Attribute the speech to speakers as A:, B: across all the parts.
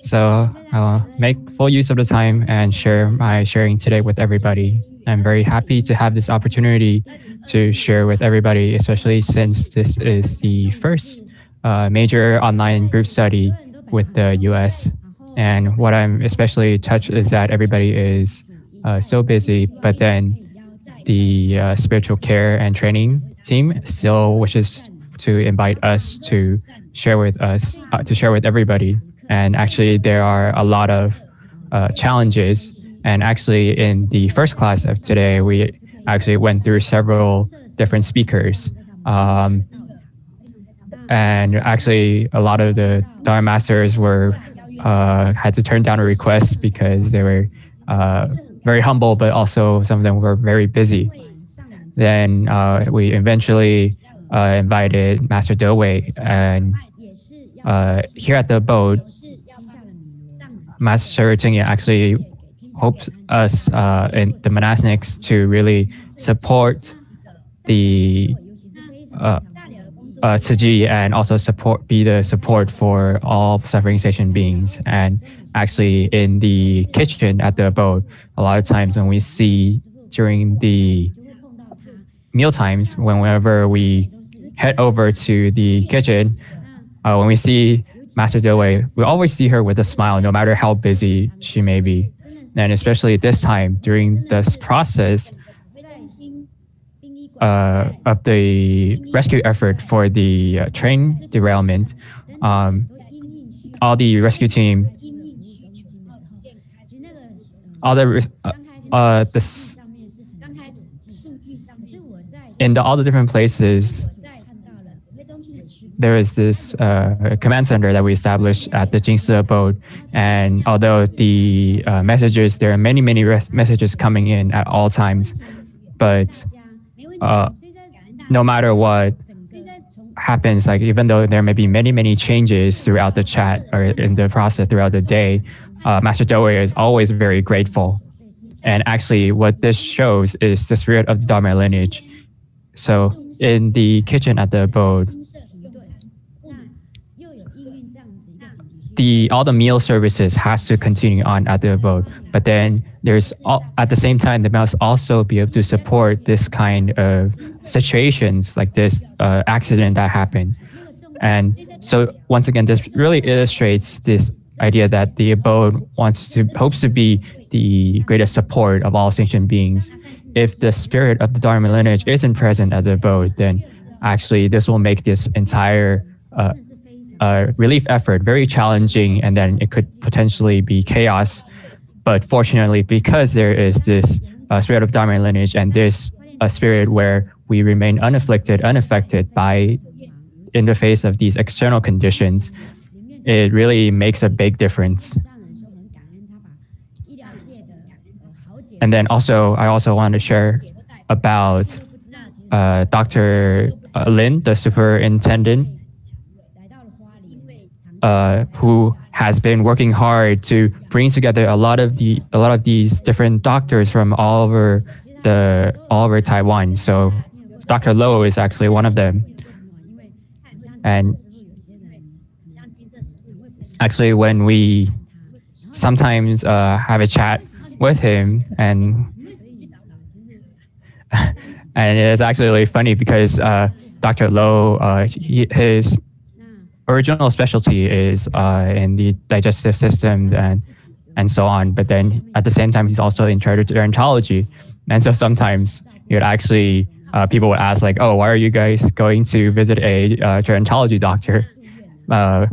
A: So I'll make full use of the time and share my sharing today with everybody. I'm very happy to have this opportunity to share with everybody, especially since this is the first major online group study with the US. And what I'm especially touched is that everybody is so busy, but then the spiritual care and training team still wishes to invite us to share with everybody. And actually, there are a lot of challenges. And actually, in the first class of today, we actually went through several different speakers. And actually, a lot of the Dharma masters were had to turn down a request because they were very humble, but also some of them were very busy. Then we eventually invited Master Dewey, and here at the abode, Master Qing actually hopes us in the monastics to really support the Tzu Chi and also be the support for all suffering sentient beings. And actually, in the kitchen at the abode, a lot of times when we see during the meal times, whenever we head over to the kitchen, when we see Master Dewey, we always see her with a smile, no matter how busy she may be. And especially this time during this process of the rescue effort for the train derailment, all the rescue team, all the in all the different places, there is this command center that we established at the Jing Si abode. And although the messages, there are many messages coming in at all times, but no matter what happens, like even though there may be many changes throughout the chat or in the process throughout the day, Master Dewey is always very grateful. And actually what this shows is the spirit of the Dharma-lineage. So in the kitchen at the abode, all the meal services has to continue on at the abode, but then at the same time, they must also be able to support this kind of situations like this accident that happened. And so once again, this really illustrates this idea that the abode hopes to be the greatest support of all sentient beings. If the spirit of the Dharma-lineage isn't present at the abode, then actually this will make this entire relief effort very challenging, and then it could potentially be chaos. But fortunately, because there is this spirit of Dharma-lineage and this spirit where we remain unafflicted, unaffected in the face of these external conditions, it really makes a big difference. And then I also want to share about Dr. Lin, the superintendent, who has been working hard to bring together a lot of these different doctors from all over Taiwan. So Dr. Lo is actually one of them. And actually, when we sometimes have a chat with him, and it's actually really funny because Dr. Lo, his original specialty is in the digestive system and so on. But then at the same time, he's also in charge of gerontology. And so sometimes he would actually, people would ask like, oh, why are you guys going to visit a gerontology doctor? But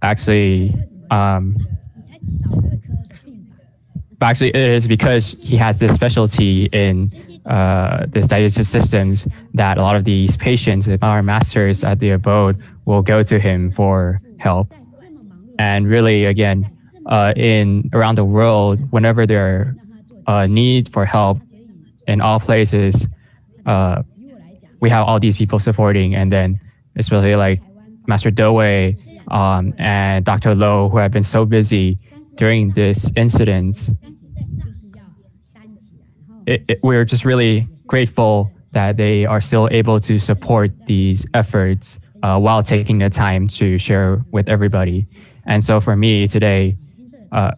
A: actually, it is because he has this specialty in this digestive systems that a lot of these patients, our masters at the abode, will go to him for help. And really, again, around the world, whenever there are need for help in all places, we have all these people supporting. And then especially like Master Dewey and Dr. Lo, who have been so busy during this incident. We're just really grateful that they are still able to support these efforts while taking the time to share with everybody. And so for me today, to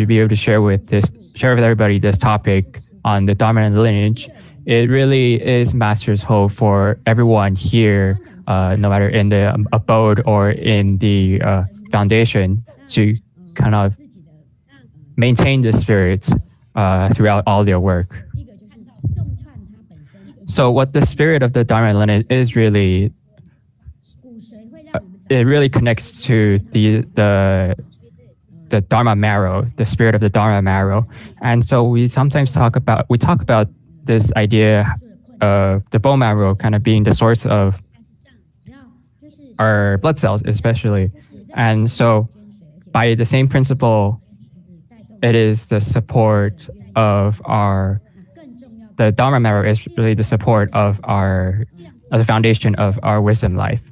A: be able to share with everybody this topic on the Dharma-lineage, it really is Master's hope for everyone here, no matter in the abode or in the foundation, to kind of maintain the spirit throughout all their work. So what the spirit of the Dharma-lineage is really, it really connects to the Dharma marrow, the spirit of the Dharma marrow. And so we sometimes talk about this idea of the bone marrow kind of being the source of our blood cells, especially. And so by the same principle, it is the support of the Dharma marrow is really the support of the foundation of our wisdom life.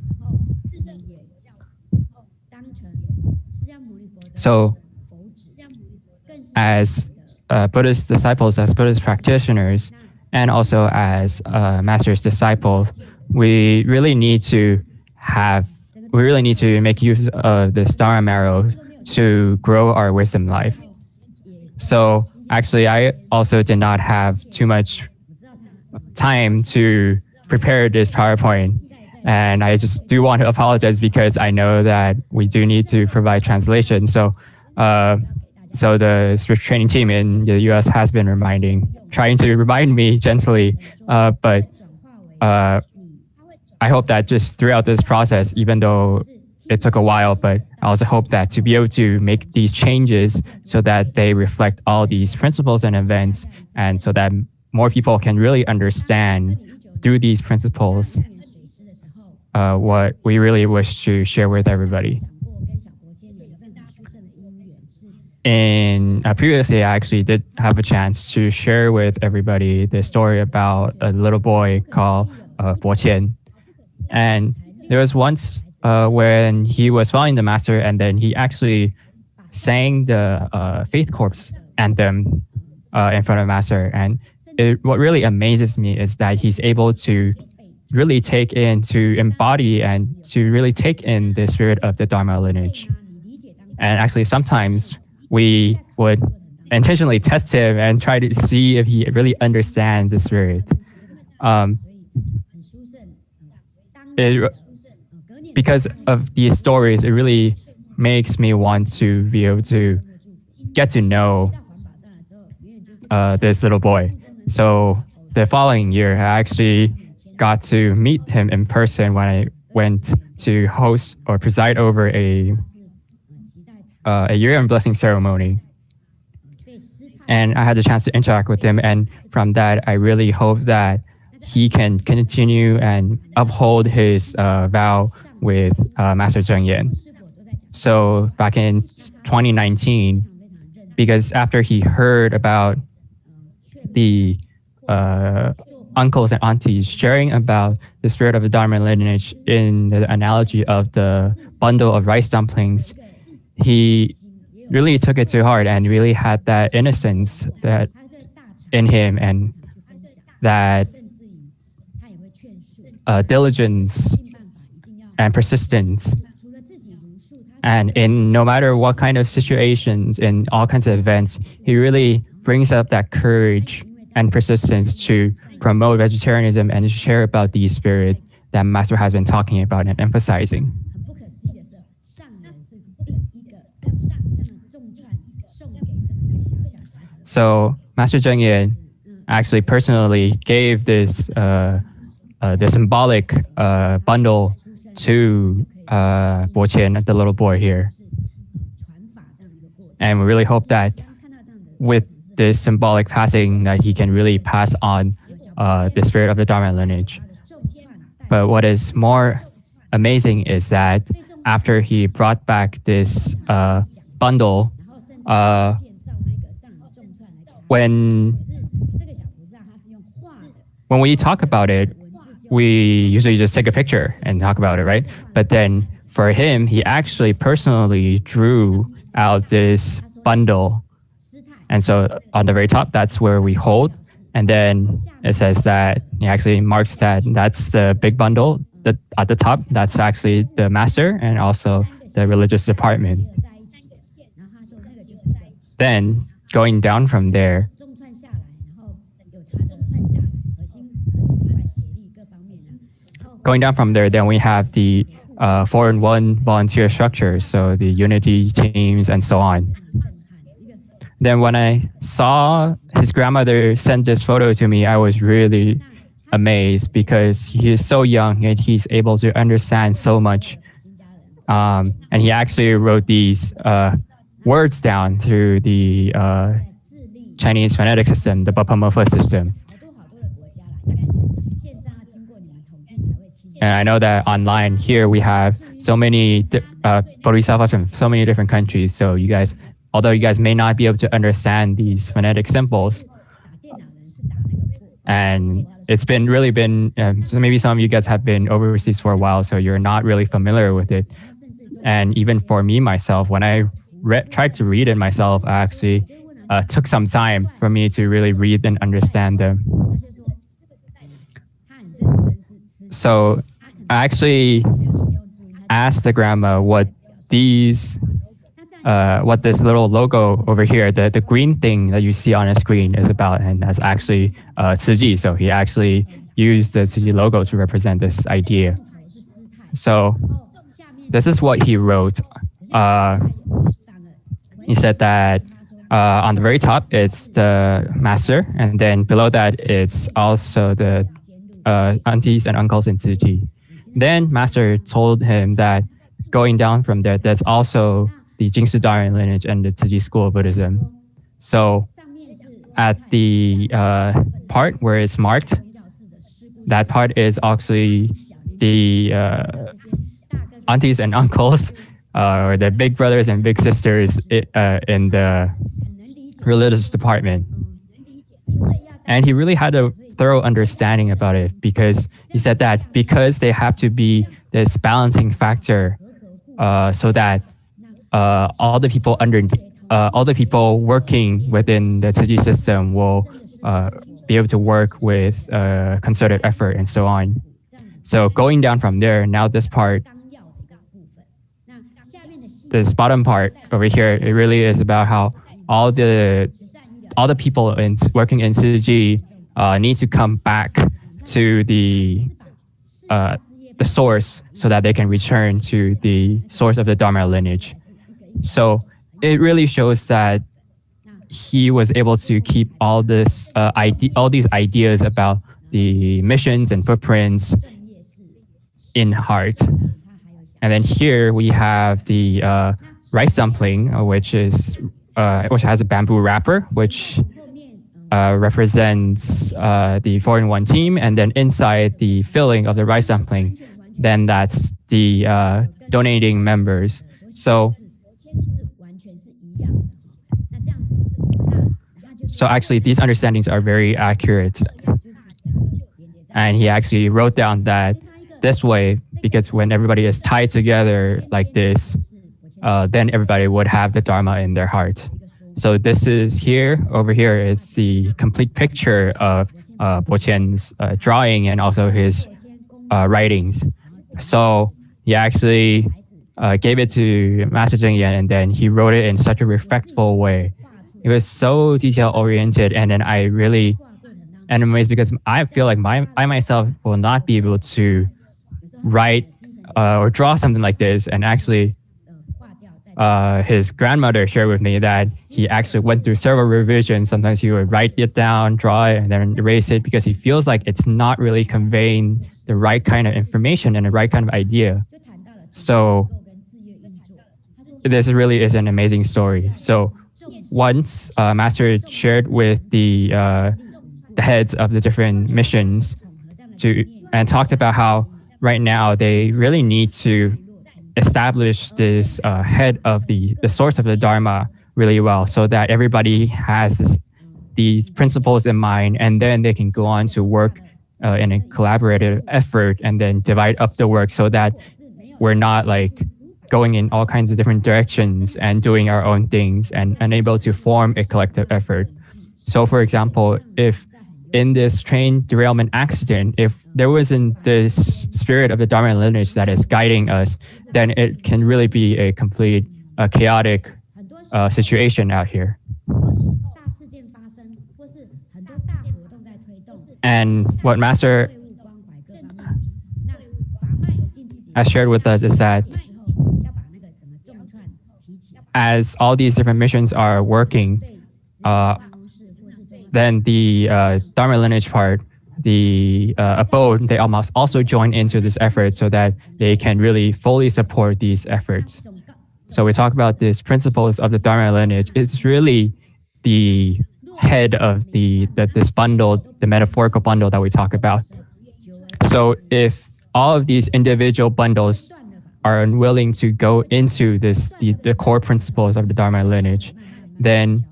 A: So as Buddhist disciples, as Buddhist practitioners, and also as Master's disciples, we really need to make use of this Dharma marrow to grow our wisdom life. So actually, I also did not have too much time to prepare this PowerPoint. And I just do want to apologize because I know that we do need to provide translation. So the spiritual training team in the US has been trying to remind me gently, but I hope that just throughout this process, even though it took a while, but I also hope that to be able to make these changes so that they reflect all these principles and events, and so that more people can really understand through these principles what we really wish to share with everybody. And previously, I actually did have a chance to share with everybody the story about a little boy called Chen. And there was once when he was following the Master, and then he actually sang the Faith Corps anthem in front of Master. And what really amazes me is that he's able to really to embody and to really take in the spirit of the Dharma-lineage. And actually, sometimes we would intentionally test him and try to see if he really understands the spirit. Because of these stories, it really makes me want to be able to get to know this little boy. So the following year, I actually got to meet him in person when I went to host or preside over a year-end blessing ceremony. And I had the chance to interact with him. And from that, I really hope that he can continue and uphold his vow with Master Zheng Yan. So back in 2019, because after he heard about the uncles and aunties sharing about the spirit of the Dharma-lineage in the analogy of the bundle of rice dumplings, he really took it to heart and really had that innocence that in him, and that diligence and persistence. And in no matter what kind of situations, in all kinds of events, he really brings up that courage and persistence to promote vegetarianism and to share about the spirit that Master has been talking about and emphasizing. So Master Zheng Yan actually personally gave this the symbolic bundle to Chen, the little boy here. And we really hope that with this symbolic passing that he can really pass on the spirit of the Dharma-lineage. But what is more amazing is that after he brought back this bundle, when we talk about it, we usually just take a picture and talk about it, right? But then for him, he actually personally drew out this bundle. And so on the very top, that's where we hold. And then it says that he actually marks that that's the big bundle. That at the top, that's actually the master and also the religious department. Then going down from there, then we have the 4-in-1 volunteer structure, so the unity teams and so on. Then when I saw his grandmother send this photo to me, I was really amazed because he is so young and he's able to understand so much. And he actually wrote these words down through the Chinese phonetic system, the Bapamorpha system. And I know that online here we have so many bodhisattvas from so many different countries. So you guys, although you guys may not be able to understand these phonetic symbols, and it's been really been, so maybe some of you guys have been overseas for a while, so you're not really familiar with it. And even for me myself, when I tried to read it myself, I actually took some time for me to really read and understand them. So I actually asked the grandma what this little logo over here, the green thing that you see on the screen is about, and that's actually Ciji. So he actually used the Ciji logo to represent this idea. So this is what he wrote. He said that on the very top, it's the master, and then below that, it's also the aunties and uncles in Ciji. Then master told him that going down from there, that's also the Jing Si Dharma-lineage and the Ciji school of Buddhism. So at the part where it's marked, that part is actually the aunties and uncles, or the big brothers and big sisters in the religious department. And he really had a thorough understanding about it, because he said that because they have to be this balancing factor, so that all the people working within the Ciji system will be able to work with concerted effort and so on. So going down from there, now this bottom part over here, it really is about how all the people working in Ciji need to come back to the source, so that they can return to the source of the Dharma lineage. So it really shows that he was able to keep all these ideas about the missions and footprints in heart. And then here we have the rice dumpling, which has a bamboo wrapper, which represents the 4-in-1 team, and then inside the filling of the rice dumpling, then that's the donating members. So actually these understandings are very accurate. And he actually wrote down that this way, because when everybody is tied together like this, then everybody would have the Dharma in their heart. So this is over here is the complete picture of Bo Qian's drawing and also his writings. So he actually gave it to Master Zheng Yan, and then he wrote it in such a respectful way. It was so detail-oriented, and then I really am amazed, because I feel like I myself will not be able to write or draw something like this. And actually, his grandmother shared with me that he actually went through several revisions. Sometimes he would write it down, draw it, and then erase it, because he feels like it's not really conveying the right kind of information and the right kind of idea. So this really is an amazing story. So once Master shared with the heads of the different missions and talked about how right now they really need to establish this head of the source of the Dharma really well, so that everybody has these principles in mind, and then they can go on to work in a collaborative effort, and then divide up the work, so that we're not like going in all kinds of different directions and doing our own things, and unable to form a collective effort. So for example, if in this train derailment accident, if there wasn't this spirit of the Dharma-lineage that is guiding us, then it can really be a complete chaotic situation out here. And what Master has shared with us is that as all these different missions are working, then the Dharma-lineage part, the abode, they must also join into this effort so that they can really fully support these efforts. So we talk about these principles of the Dharma-lineage. It's really the head of this bundle, the metaphorical bundle that we talk about. So if all of these individual bundles are unwilling to go into the core principles of the Dharma-lineage, then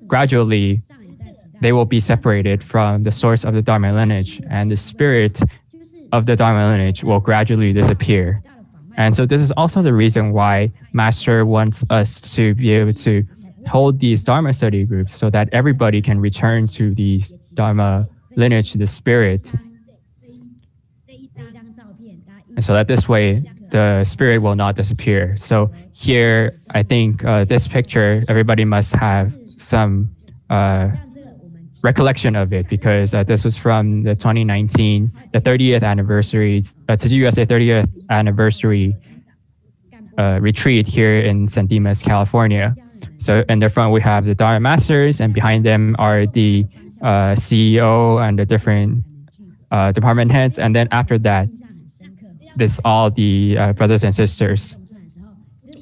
A: gradually they will be separated from the source of the Dharma-lineage, and the spirit of the Dharma-lineage will gradually disappear. And so this is also the reason why Master wants us to be able to hold these Dharma study groups so that everybody can return to these Dharma-lineage, the spirit. And so that this way, the spirit will not disappear. So here, I think this picture, everybody must have some recollection of it, because this was from the 2019, the 30th anniversary, USA 30th anniversary retreat here in San Dimas, California. So in the front, we have the Dharma Masters, and behind them are the CEO and the different department heads. And then after that, this all the brothers and sisters.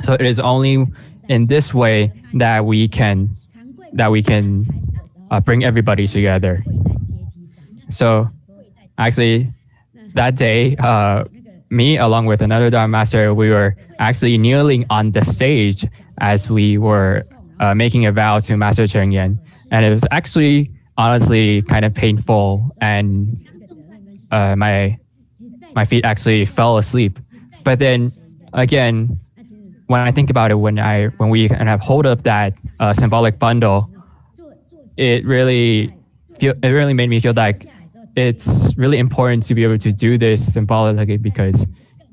A: So it is only in this way that we can bring everybody together. So actually, that day, me along with another Dharma Master, we were actually kneeling on the stage as we were making a vow to Master Cheng Yen, and it was actually honestly kind of painful, and my feet actually fell asleep. But then again, when I think about it, when we kind of hold up that symbolic bundle, it really made me feel like it's really important to be able to do this symbolically, because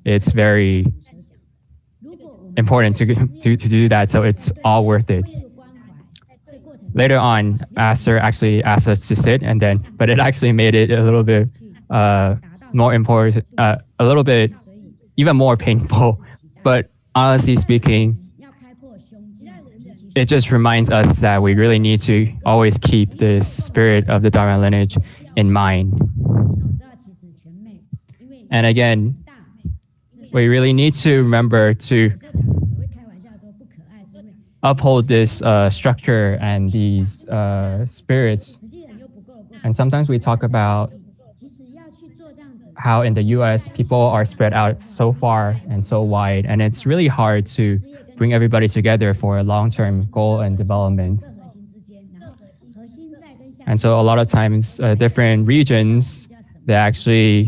A: it's very important to do that. So it's all worth it. Later on, Astor actually asked us to sit, but it actually made it a little bit more important, a little bit even more painful. But honestly speaking, it just reminds us that we really need to always keep the spirit of the Dharma-lineage in mind. And again, we really need to remember to uphold this structure and these spirits. And sometimes we talk about how in the US, people are spread out so far and so wide, and it's really hard to bring everybody together for a long-term goal and development. And so a lot of times, different regions, they actually,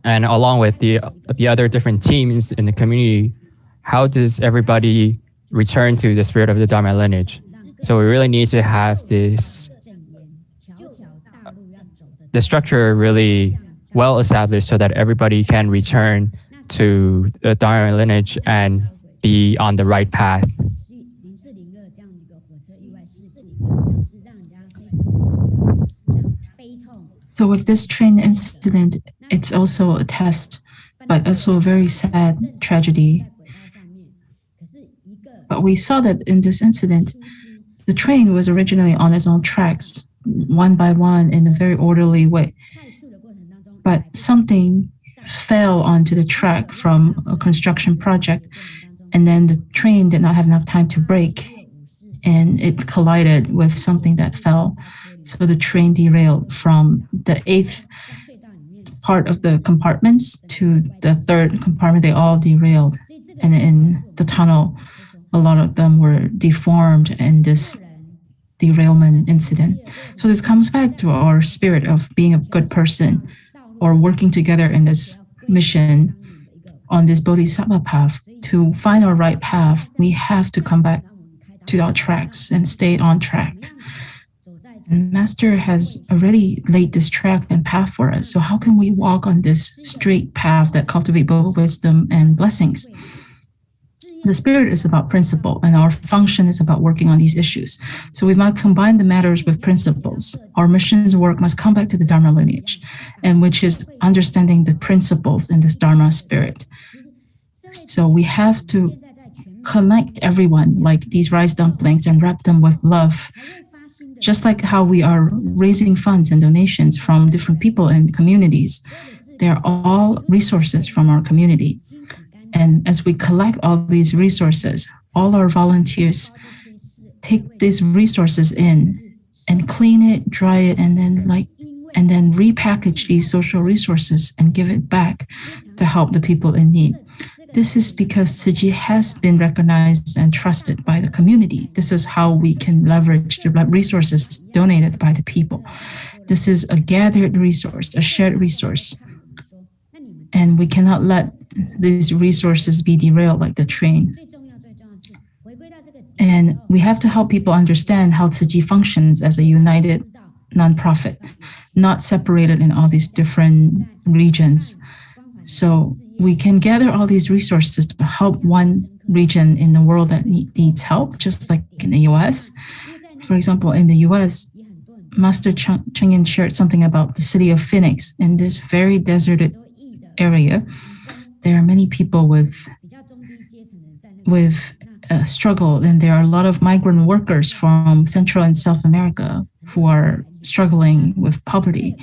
A: and along with the other different teams in the community, how does everybody return to the spirit of the Dharma-lineage? So we really need to have the structure really well established so that everybody can return to the Dharma-lineage and be on the right path.
B: So with this train incident, it's also a test, but also a very sad tragedy. But we saw that in this incident, the train was originally on its own tracks, one by one in a very orderly way. But something fell onto the track from a construction project, and then the train did not have enough time to brake, and it collided with something that fell. So the train derailed from the 8th part of the compartments to the 3rd compartment. They all derailed, and in the tunnel, a lot of them were deformed in this derailment incident. So this comes back to our spirit of being a good person or working together in this mission on this bodhisattva path. To find our right path, we have to come back to our tracks and stay on track. And Master has already laid this track and path for us. So how can we walk on this straight path that cultivate both wisdom and blessings? The spirit is about principle, and our function is about working on these issues. So we must combine the matters with principles. Our mission's work must come back to the Dharma lineage, and which is understanding the principles in this Dharma spirit. So we have to connect everyone like these rice dumplings and wrap them with love. Just like how we are raising funds and donations from different people and communities, they're all resources from our community. And as we collect all these resources, all our volunteers take these resources in and clean it, dry it, and then repackage these social resources and give it back to help the people in need. This is because Tzu Chi has been recognized and trusted by the community. This is how we can leverage the resources donated by the people. This is a gathered resource, a shared resource. And we cannot let these resources be derailed like the train. And we have to help people understand how Tzu Chi functions as a united nonprofit, not separated in all these different regions. So we can gather all these resources to help one region in the world that needs help, just like in the US. For example, in the US, Master Chen shared something about the city of Phoenix. In this very deserted area, there are many people with struggle, and there are a lot of migrant workers from Central and South America who are struggling with poverty.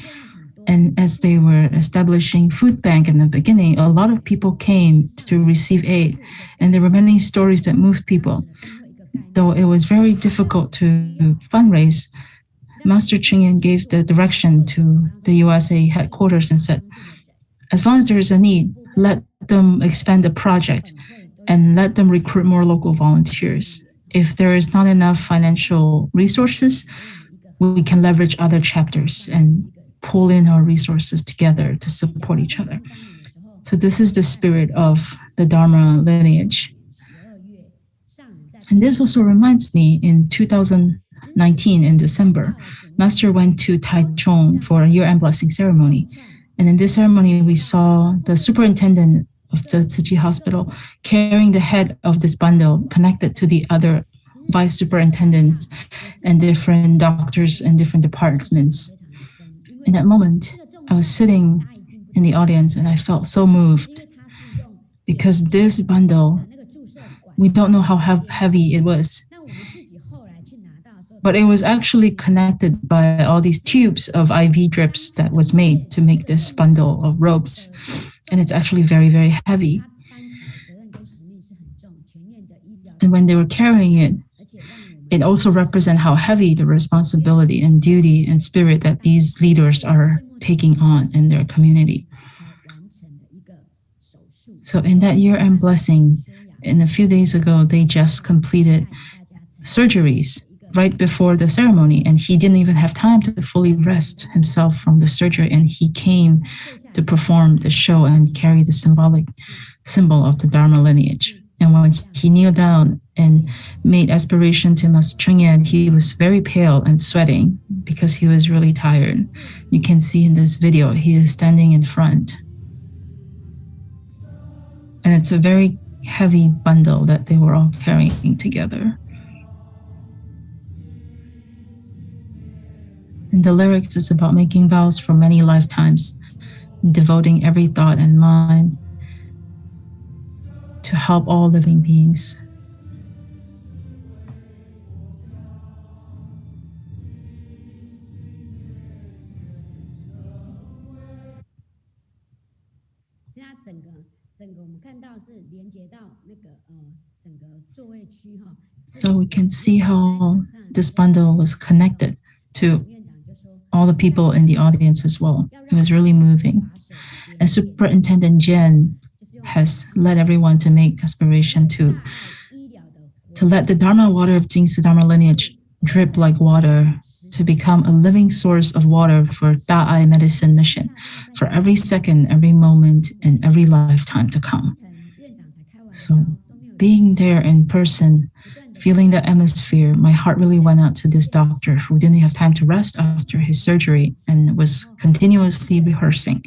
B: And as they were establishing food bank in the beginning, a lot of people came to receive aid. And there were many stories that moved people. Though it was very difficult to fundraise, Master Qing gave the direction to the USA headquarters and said, as long as there is a need, let them expand the project and let them recruit more local volunteers. If there is not enough financial resources, we can leverage other chapters and pull in our resources together to support each other. So this is the spirit of the Dharma lineage. And this also reminds me, in 2019, in December, Master went to Taichung for a year-end blessing ceremony. And in this ceremony, we saw the superintendent of the Tzu Chi hospital carrying the head of this bundle connected to the other vice superintendents and different doctors and different departments. In that moment, I was sitting in the audience and I felt so moved because this bundle, we don't know how heavy it was, but it was actually connected by all these tubes of IV drips that was made to make this bundle of ropes. And it's actually very, very heavy. And when they were carrying it, it also represents how heavy the responsibility and duty and spirit that these leaders are taking on in their community. So in that year-end blessing, in a few days ago, they just completed surgeries right before the ceremony, and he didn't even have time to fully rest himself from the surgery, and he came to perform the show and carry the symbol of the Dharma lineage. And when he kneeled down and made aspiration to Master Cheng, he was very pale and sweating because he was really tired. You can see in this video, he is standing in front. And it's a very heavy bundle that they were all carrying together. And the lyrics is about making vows for many lifetimes, devoting every thought and mind to help all living beings. So we can see how this bundle was connected to all the people in the audience as well. It was really moving. And Superintendent Jen has led everyone to make aspiration to let the Dharma water of Jing Si Dharma lineage drip like water to become a living source of water for Da'ai medicine mission for every second, every moment, and every lifetime to come. So being there in person feeling that atmosphere, my heart really went out to this doctor who didn't have time to rest after his surgery and was continuously rehearsing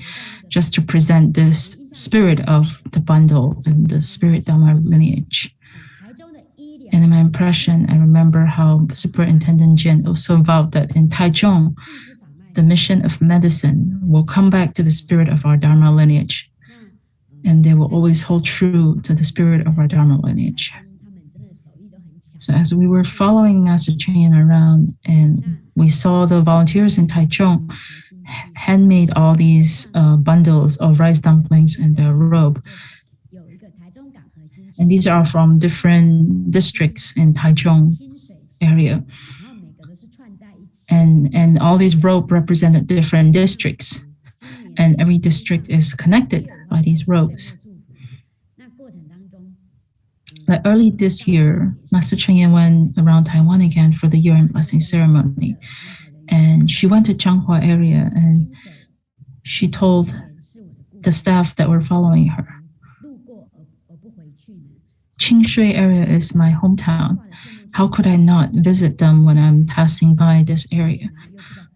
B: just to present this spirit of the bundle and the spirit Dharma-lineage. And in my impression, I remember how Superintendent Chen also vowed that in Taiwan, the mission of medicine will come back to the spirit of our Dharma-lineage, and they will always hold true to the spirit of our Dharma-lineage. So as we were following Master Chen around and we saw the volunteers in Taichung handmade all these bundles of rice dumplings and their robe. And these are from different districts in Taichung area. And all these rope represented different districts. And every district is connected by these ropes. Like early this year, Master Chen went around Taiwan again for the year-end blessing ceremony. And she went to Changhua area and she told the staff that were following her, Qing area is my hometown. How could I not visit them when I'm passing by this area?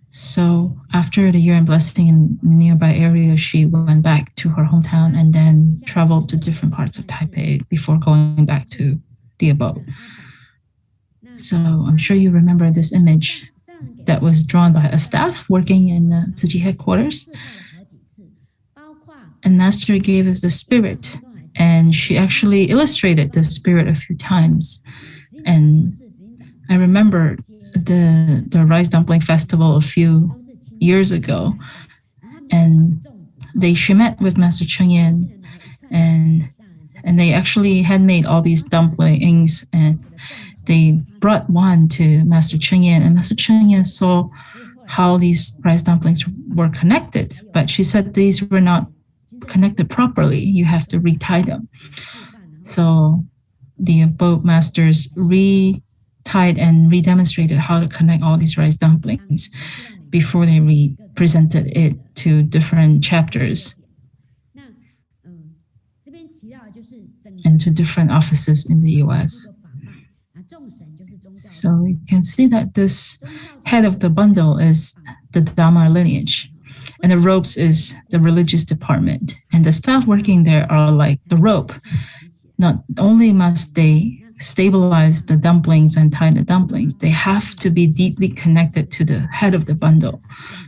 B: So after the year-end blessing in the nearby area, she went back to her hometown and then traveled to different parts of Taipei before going back to the abode. So I'm sure you remember this image that was drawn by a staff working in the Tzu Chi headquarters. And Master gave us the spirit, and she actually illustrated the spirit a few times. And I remember the rice dumpling festival a few years ago, and she met with Master Cheng Yen, and they actually handmade all these dumplings, and they brought one to Master Cheng Yen, and Master Cheng Yen saw how these rice dumplings were connected, but she said these were not connected properly. You have to retie them. So the abode masters tied and redemonstrated how to connect all these rice dumplings before they presented it to different chapters and to different offices in the US. So you can see that this head of the bundle is the Dharma-lineage, and the ropes is the religious department, and the staff working there are like the rope. Not only must they stabilize the dumplings and tie the dumplings, they have to be deeply connected to the head of the bundle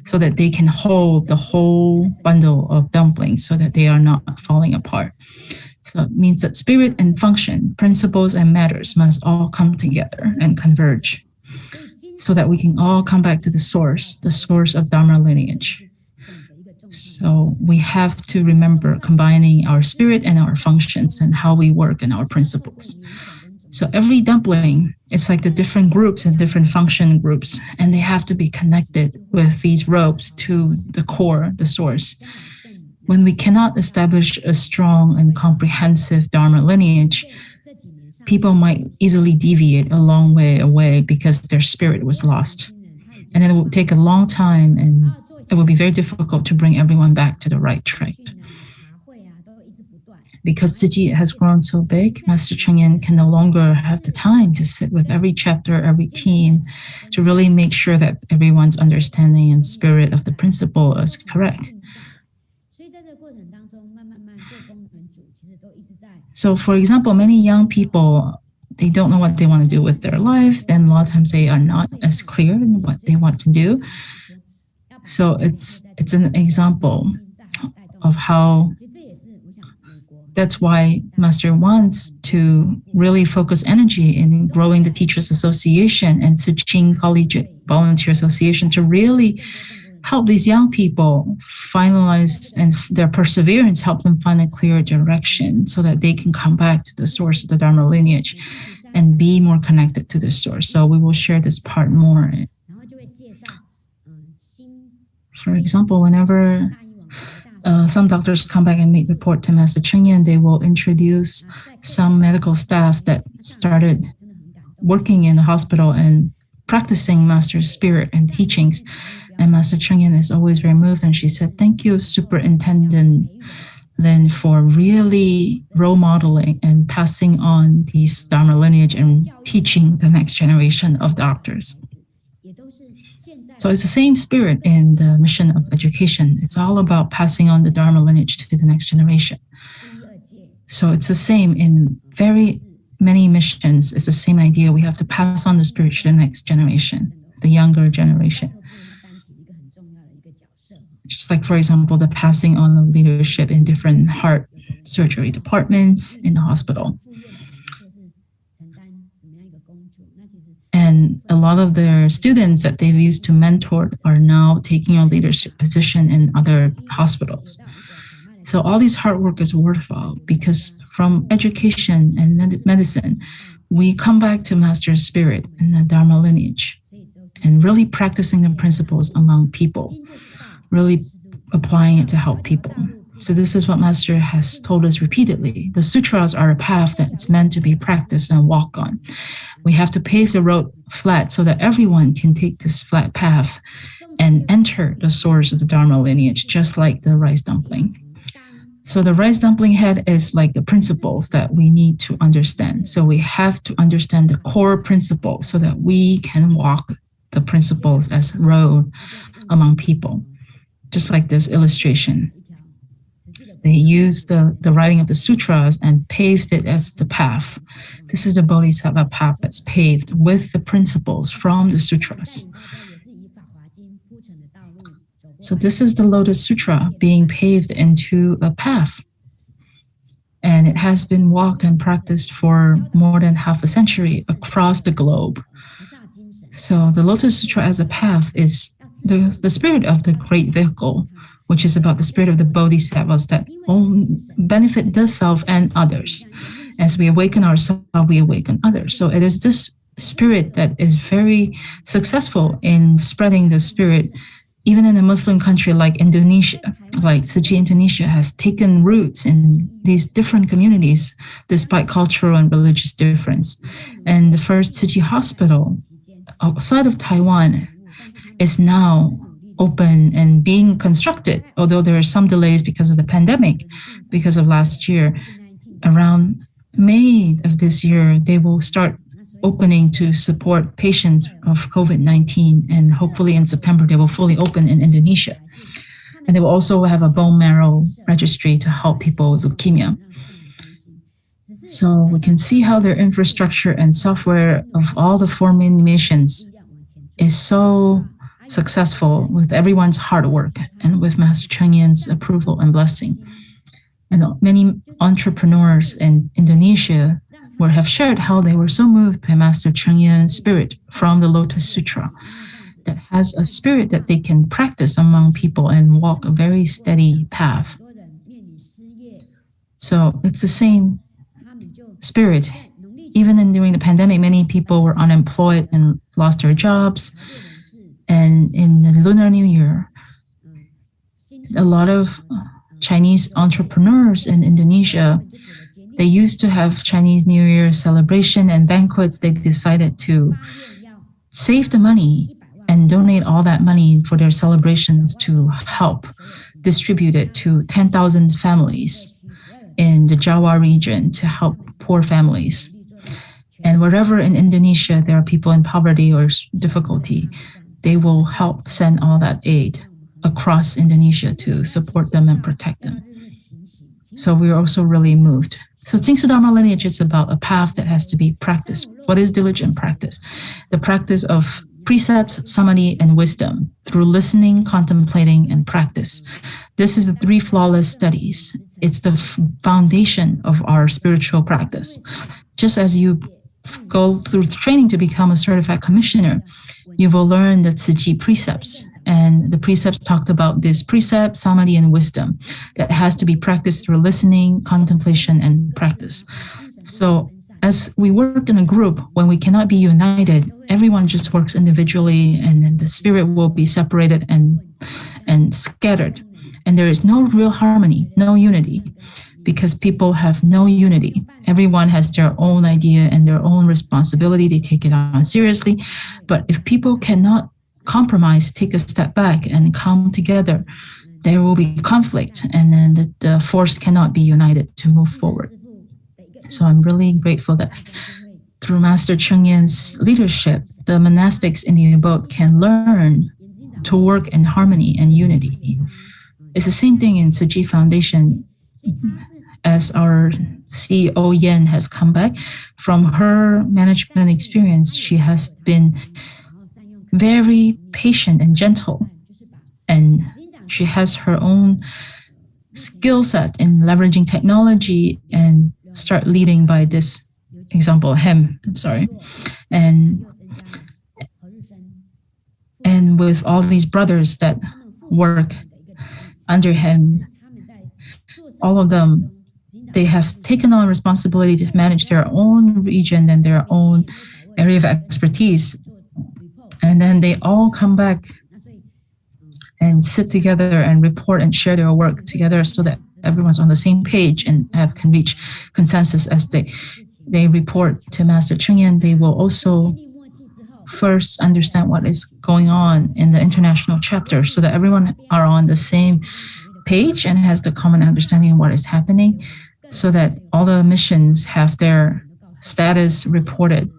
B: so that they can hold the whole bundle of dumplings so that they are not falling apart. So it means that spirit and function, principles and matters must all come together and converge so that we can all come back to the source of Dharma-lineage. So we have to remember combining our spirit and our functions and how we work and our principles. So every dumpling, it's like the different groups and different function groups, and they have to be connected with these ropes to the core, the source. When we cannot establish a strong and comprehensive Dharma lineage, people might easily deviate a long way away because their spirit was lost. And then it will take a long time, and it will be very difficult to bring everyone back to the right track. Because Tzu Chi has grown so big, Master Cheng Yen can no longer have the time to sit with every chapter, every team, to really make sure that everyone's understanding and spirit of the principle is correct. So, for example, many young people, they don't know what they want to do with their life. Then a lot of times they are not as clear in what they want to do. So it's an example of how. That's why Master wants to really focus energy in growing the Teachers Association and Qing Collegiate Volunteer Association to really help these young people finalize and their perseverance, help them find a clear direction so that they can come back to the source of the Dharma lineage and be more connected to the source. So we will share this part more. For example, whenever some doctors come back and make report to Master Cheng Yen, they will introduce some medical staff that started working in the hospital and practicing Master's spirit and teachings. And Master Cheng Yen is always very moved, and she said, "Thank you, Superintendent than for really role modeling and passing on these Dharma lineage and teaching the next generation of doctors. So it's the same spirit in the mission of education. It's all about passing on the Dharma lineage to the next generation. So it's the same in very many missions. It's the same idea. We have to pass on the spirit to the next generation, the younger generation. Just like, for example, the passing on of leadership in different heart surgery departments in the hospital. And a lot of their students that they've used to mentor are now taking a leadership position in other hospitals. So all this hard work is worthwhile because from education and medicine, we come back to Master's spirit and the Dharma lineage and really practicing the principles among people, really applying it to help people. So this is what Master has told us repeatedly. The sutras are a path that it's meant to be practiced and walk on. We have to pave the road flat so that everyone can take this flat path and enter the source of the Dharma lineage, just like the rice dumpling. So the rice dumpling head is like the principles that we need to understand. So we have to understand the core principles so that we can walk the principles as road among people. Just like this illustration. They used the writing of the sutras and paved it as the path. This is the Bodhisattva path that's paved with the principles from the sutras. So this is the Lotus Sutra being paved into a path. And it has been walked and practiced for more than half a century across the globe. So the Lotus Sutra as a path is the spirit of the great vehicle, which is about the spirit of the bodhisattvas that benefit the self and others. As we awaken ourselves, we awaken others. So it is this spirit that is very successful in spreading the spirit, even in a Muslim country like Indonesia, like Tzu Chi Indonesia has taken roots in these different communities despite cultural and religious difference. And the first Tzu Chi hospital outside of Taiwan is now open and being constructed, although there are some delays because of the pandemic, because of last year. Around May of this year, they will start opening to support patients of COVID-19, and hopefully in September, they will fully open in Indonesia. And they will also have a bone marrow registry to help people with leukemia. So we can see how their infrastructure and software of all the 4 main missions is so successful with everyone's hard work and with Master Cheng Yen's approval and blessing. And many entrepreneurs in Indonesia have shared how they were so moved by Master Cheng Yen's spirit from the Lotus Sutra that has a spirit that they can practice among people and walk a very steady path. So it's the same spirit. Even during the pandemic, many people were unemployed and lost their jobs. And in the Lunar New Year, a lot of Chinese entrepreneurs in Indonesia, they used to have Chinese New Year celebration and banquets. They decided to save the money and donate all that money for their celebrations to help distribute it to 10,000 families in the Jawa region to help poor families. And wherever in Indonesia there are people in poverty or difficulty, they will help send all that aid across Indonesia to support them and protect them. So we're also really moved. So Jing Si Dharma lineage is about a path that has to be practiced. What is diligent practice? The practice of precepts, samadhi, and wisdom through listening, contemplating, and practice. This is the 3 flawless studies. It's the foundation of our spiritual practice. Just as you go through training to become a certified commissioner, you will learn the Tzu Chi precepts. And the precepts talked about this precept, samadhi, and wisdom that has to be practiced through listening, contemplation, and practice. So as we work in a group, when we cannot be united, everyone just works individually, and then the spirit will be separated and scattered. And there is no real harmony, no unity, because people have no unity. Everyone has their own idea and their own responsibility. They take it on seriously. But if people cannot compromise, take a step back and come together, there will be conflict, and then the force cannot be united to move forward. So I'm really grateful that through Master Cheng Yan's leadership, the monastics in the abode can learn to work in harmony and unity. It's the same thing in Tzu Chi Foundation. As our CEO Yan has come back from her management experience, she has been very patient and gentle, and she has her own skill set in leveraging technology and start leading by this example, him. I'm sorry, and with all these brothers that work under him, all of them, they have taken on responsibility to manage their own region and their own area of expertise. And then they all come back and sit together and report and share their work together so that everyone's on the same page and can reach consensus as they report to Master Cheng Yan. They will also first understand what is going on in the international chapter so that everyone are on the same page and has the common understanding of what is happening, so that all the missions have their status reported.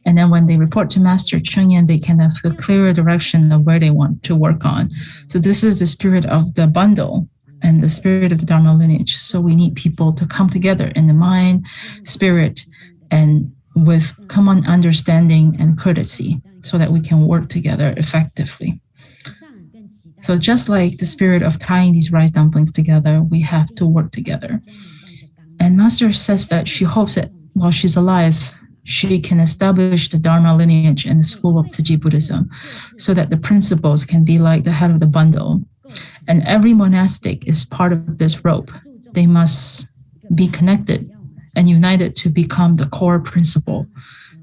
B: And then when they report to Master Cheng Yan, they can have a clearer direction of where they want to work on. So this is the spirit of the bundle and the spirit of the Dharma-lineage. So we need people to come together in the mind, spirit, and with common understanding and courtesy so that we can work together effectively. So just like the spirit of tying these rice dumplings together, we have to work together. And Master says that she hopes that while she's alive, she can establish the Dharma lineage in the school of Tzu Chi Buddhism so that the principles can be like the head of the bundle. And every monastic is part of this rope. They must be connected and united to become the core principle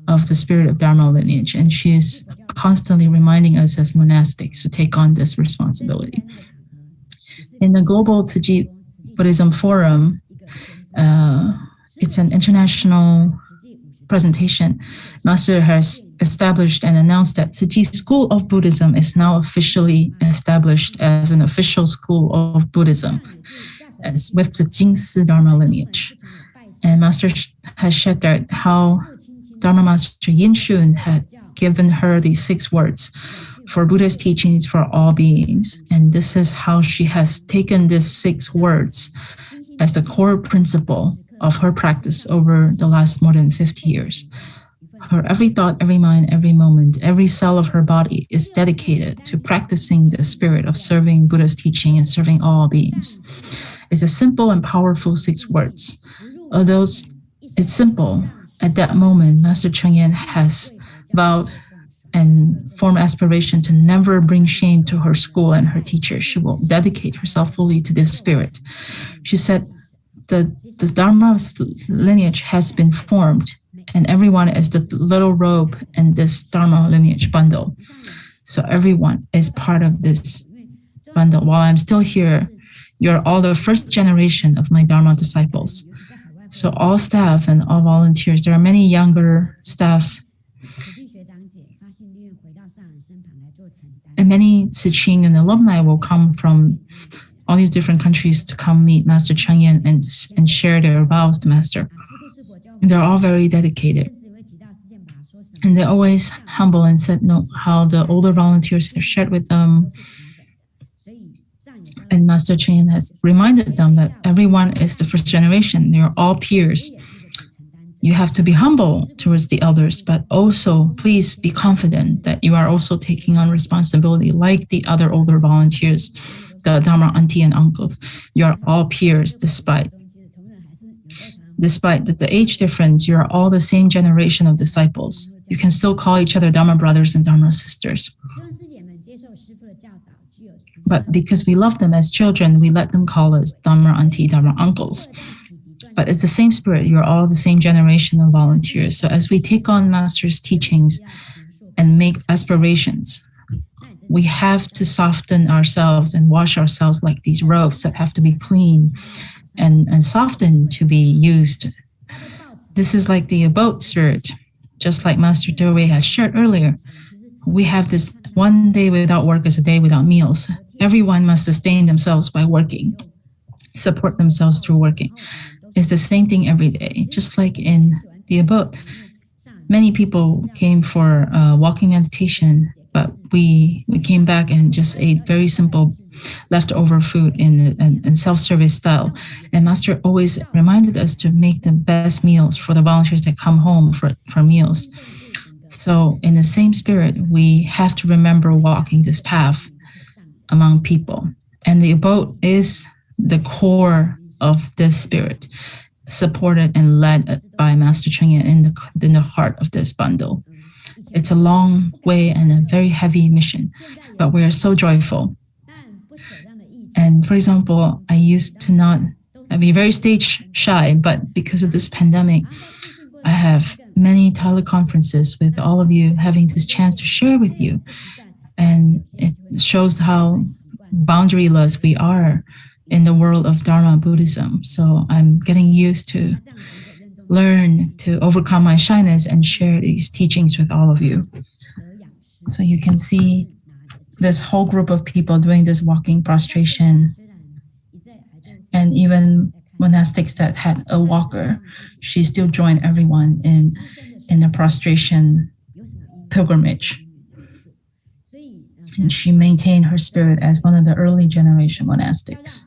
B: of the spirit of Dharma lineage. And she is constantly reminding us as monastics to take on this responsibility. In the Global Tzu Chi Buddhism Forum, it's an international presentation. Master has established and announced that Tzu Chi School of Buddhism is now officially established as an official school of Buddhism, as with the Jing Si Dharma lineage. And Master has shared that how Dharma Master Yin Shun had given her these 6 words for Buddhist teachings for all beings. And this is how she has taken these 6 words as the core principle of her practice over the last more than 50 years. Her every thought, every mind, every moment, every cell of her body is dedicated to practicing the spirit of serving Buddha's teaching and serving all beings. It's a simple and powerful 6 words. Although it's simple, at that moment, Master Cheng Yan has vowed and formed aspiration to never bring shame to her school and her teachers. She will dedicate herself fully to this spirit. She said, the Dharma lineage has been formed, and everyone is the little robe in this Dharma lineage bundle. So everyone is part of this bundle. While I'm still here, you're all the first generation of my Dharma disciples. So all staff and all volunteers, there are many younger staff and many Tzu Ching and alumni will come from all these different countries to come meet Master Cheng Yan and share their vows to Master. And they're all very dedicated. And they're always humble and said no, how the older volunteers have shared with them. And Master Cheng Yan has reminded them that everyone is the first generation. They're all peers. You have to be humble towards the elders, but also please be confident that you are also taking on responsibility like the other older volunteers, the Dharma auntie and uncles. You are all peers despite the age difference. You are all the same generation of disciples. You can still call each other Dharma brothers and Dharma sisters. But because we love them as children, we let them call us Dharma auntie, Dharma uncles. But it's the same spirit. You're all the same generation of volunteers. So as we take on Master's teachings and make aspirations, we have to soften ourselves and wash ourselves like these robes that have to be clean and softened to be used. This is like the abode spirit, just like Master Dewey has shared earlier. We have this one day without work is a day without meals. everyone must sustain themselves by working, support themselves through working. It's the same thing every day, just like in the abode. Many people came for walking meditation, but we came back and just ate very simple leftover food in self-service style. And Master always reminded us to make the best meals for the volunteers that come home for meals. So in the same spirit, we have to remember walking this path among people. And the abode is the core of this spirit, supported and led by Master Chen in the heart of this bundle. It's a long way and a very heavy mission, but we are so joyful. And for example, I used to not be very stage shy, but because of this pandemic, I have many teleconferences with all of you, having this chance to share with you. And it shows how boundaryless we are in the world of Dharma Buddhism. So I'm getting used to learn to overcome my shyness and share these teachings with all of you. So you can see this whole group of people doing this walking prostration. And even monastics that had a walker, she still joined everyone in the prostration pilgrimage. And she maintained her spirit as one of the early generation monastics.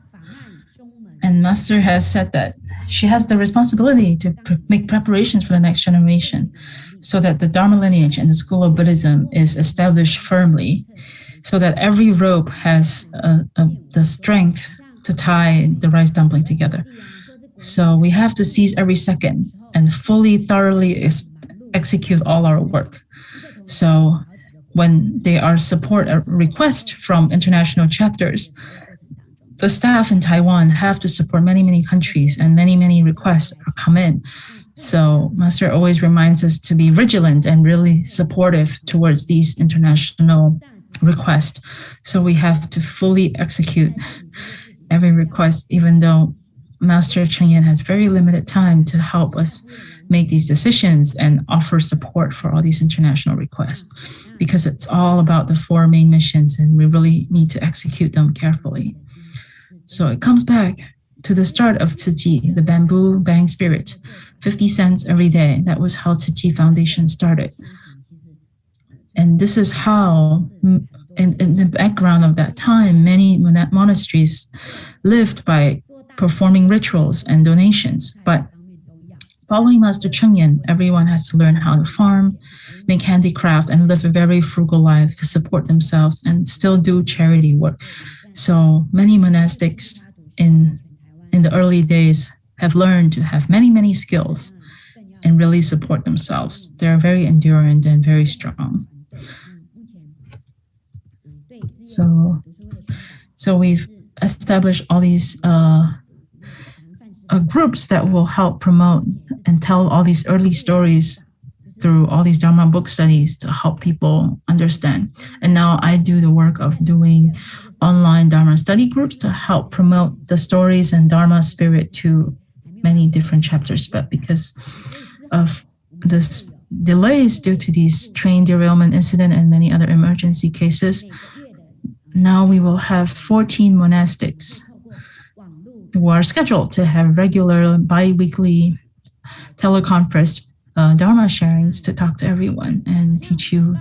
B: And Master has said that she has the responsibility to make preparations for the next generation so that the Dharma-lineage and the school of Buddhism is established firmly, so that every rope has the strength to tie the rice dumpling together. So we have to seize every second and fully, thoroughly execute all our work. So when there are support requests from international chapters, the staff in Taiwan have to support many, many countries, and many, many requests come in. So Master always reminds us to be vigilant and really supportive towards these international requests. So we have to fully execute every request, even though Master Chen has very limited time to help us make these decisions and offer support for all these international requests, because it's all about the four main missions and we really need to execute them carefully. So it comes back to the start of Tzu Chi, the bamboo bang spirit, 50 cents every day. That was how Tzu Chi Foundation started. And this is how, in the background of that time, many monasteries lived by performing rituals and donations. But following Master Chen, everyone has to learn how to farm, make handicraft, and live a very frugal life to support themselves and still do charity work. So many monastics in the early days have learned to have many, many skills and really support themselves. They're very enduring and very strong. So we've established all these groups that will help promote and tell all these early stories through all these Dharma book studies to help people understand. And now I do the work of doing online Dharma study groups to help promote the stories and Dharma spirit to many different chapters. But because of this delays due to these train derailment incident and many other emergency cases, now we will have 14 monastics who are scheduled to have regular bi-weekly teleconference Dharma sharings to talk to everyone and teach you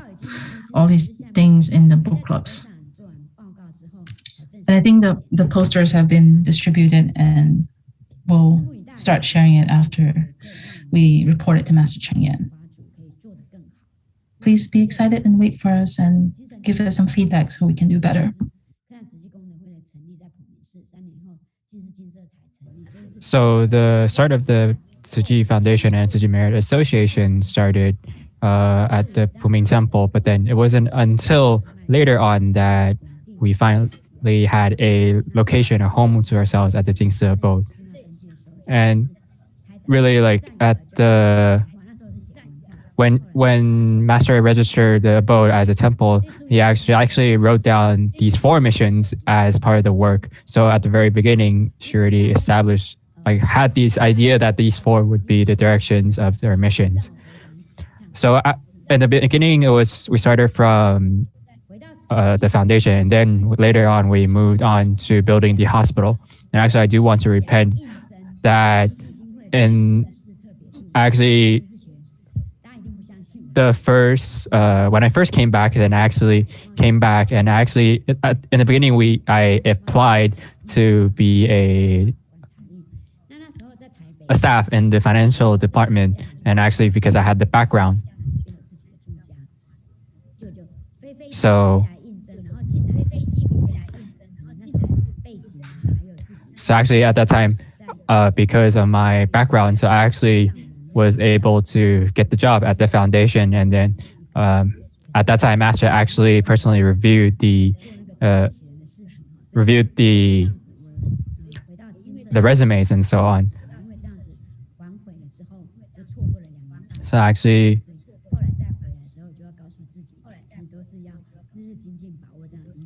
B: all these things in the book clubs. And I think the posters have been distributed and we'll start sharing it after we report it to Master Chen. Please be excited and wait for us and give us some feedback so we can do better.
A: So the start of the Tzu Chi Foundation and Tzu Chi Merit Association started at the Puming Temple, but then it wasn't until later on that we finally had a location, a home to ourselves at the Jing Si abode. And really, like at the when Master registered the abode as a temple, he actually wrote down these 4 missions as part of the work. So at the very beginning, she already established, had this idea that these 4 would be the directions of their missions. So in the beginning, we started from the foundation, and then later on we moved on to building the hospital. And actually, I do want to repent that in actually the first when I first came back, then I actually came back and actually in the beginning I applied to be a staff in the financial department, and actually because I had the background. So actually at that time, because of my background, so I actually was able to get the job at the foundation. And then at that time, Master actually personally reviewed the resumes and so on. So actually,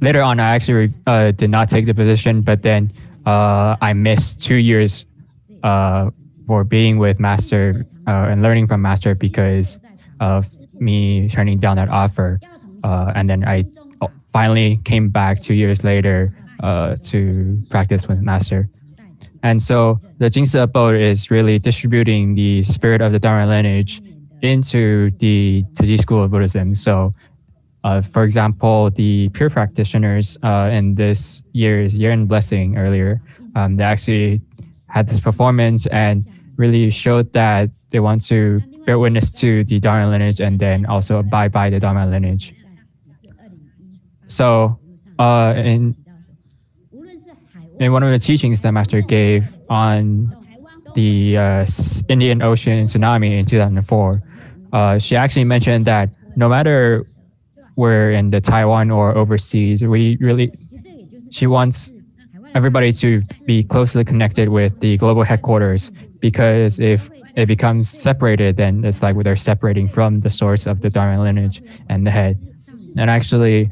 A: later on, I actually did not take the position, but then I missed 2 years for being with Master and learning from Master because of me turning down that offer. And then I finally came back 2 years later to practice with Master. And so the Jing Si abode is really distributing the spirit of the Dharma-lineage into the Tzu Chi school of Buddhism. So for example, the pure practitioners in this year's year-end blessing earlier, they actually had this performance and really showed that they want to bear witness to the Dharma-lineage and then also abide by the Dharma-lineage. So in one of the teachings that Master gave on the Indian Ocean tsunami in 2004, she actually mentioned that no matter we're in the Taiwan or overseas, she wants everybody to be closely connected with the global headquarters, because if it becomes separated, then it's like they're separating from the source of the Dharma-lineage and the head. And actually,